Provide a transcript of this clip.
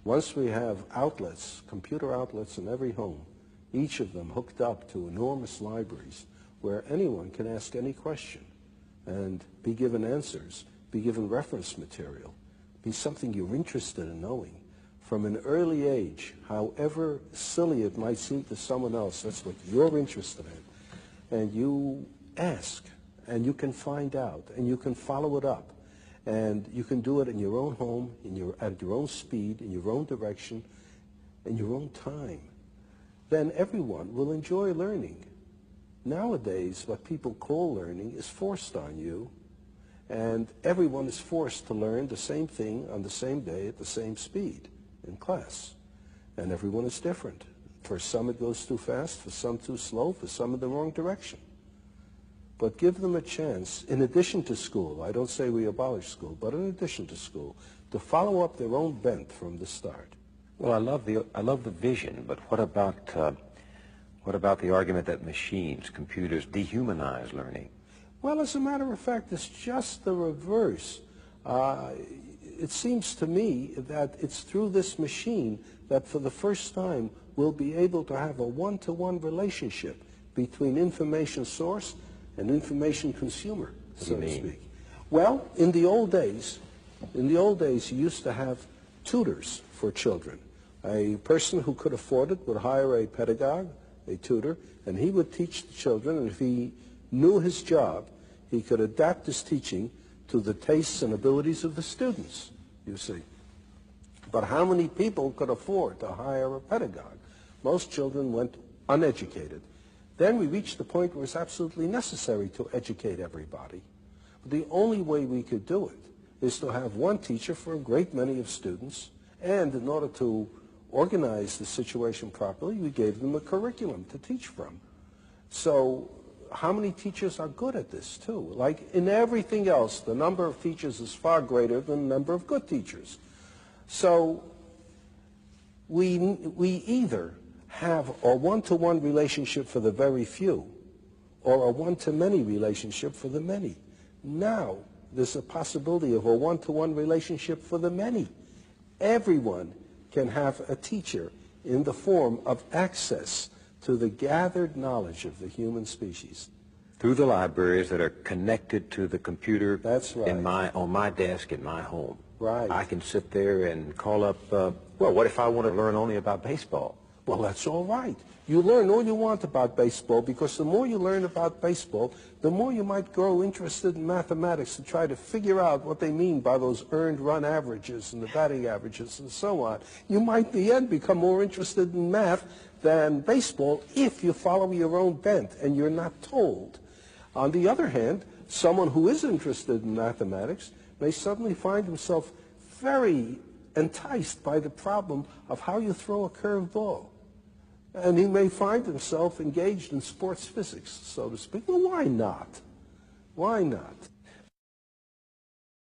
Once we have outlets, computer outlets in every home, each of them hooked up to enormous libraries where anyone can ask any question and be given answers, be given reference material, be something you're interested in knowing. From an early age, however silly it might seem to someone else, that's what you're interested in. And you ask, and you can find out, and you can follow it up. And you can do it in your own home, at your own speed, in your own direction, in your own time. Then everyone will enjoy learning. Nowadays, what people call learning is forced on you, and everyone is forced to learn the same thing on the same day at the same speed in class. And everyone is different. For some it goes too fast, for some too slow, for some in the wrong direction. But give them a chance, in addition to school, I don't say we abolish school, but in addition to school, to follow up their own bent from the start. Well, I love the vision, but what about the argument that machines, computers, dehumanize learning? Well, as a matter of fact, it's just the reverse. It seems to me that it's through this machine that for the first time we'll be able to have a one-to-one relationship between information source and information consumer, so to speak. Well, in the old days, you used to have tutors for children. A person who could afford it would hire a pedagogue, a tutor, and he would teach the children, and if he knew his job, he could adapt his teaching to the tastes and abilities of the students, you see. But how many people could afford to hire a pedagogue? Most children went uneducated. Then we reached the point where it's absolutely necessary to educate everybody. But the only way we could do it is to have one teacher for a great many of students, and in order to organize the situation properly, we gave them a curriculum to teach from. So how many teachers are good at this, too? Like in everything else, the number of teachers is far greater than the number of good teachers. So we either have a one-to-one relationship for the very few or a one-to-many relationship for the many. Now, there's a possibility of a one-to-one relationship for the many. Everyone can have a teacher in the form of access to the gathered knowledge of the human species. Through the libraries that are connected to the computer. That's right. On my desk in my home. Right. I can sit there and call up, well, what if I want to learn only about baseball? Well, that's all right. You learn all you want about baseball, because the more you learn about baseball, the more you might grow interested in mathematics and try to figure out what they mean by those earned run averages and the batting averages and so on. You might, in the end, become more interested in math than baseball if you follow your own bent and you're not told. On the other hand, someone who is interested in mathematics may suddenly find himself very enticed by the problem of how you throw a curved ball. And he may find himself engaged in sports physics, so to speak. Well, why not? Why not?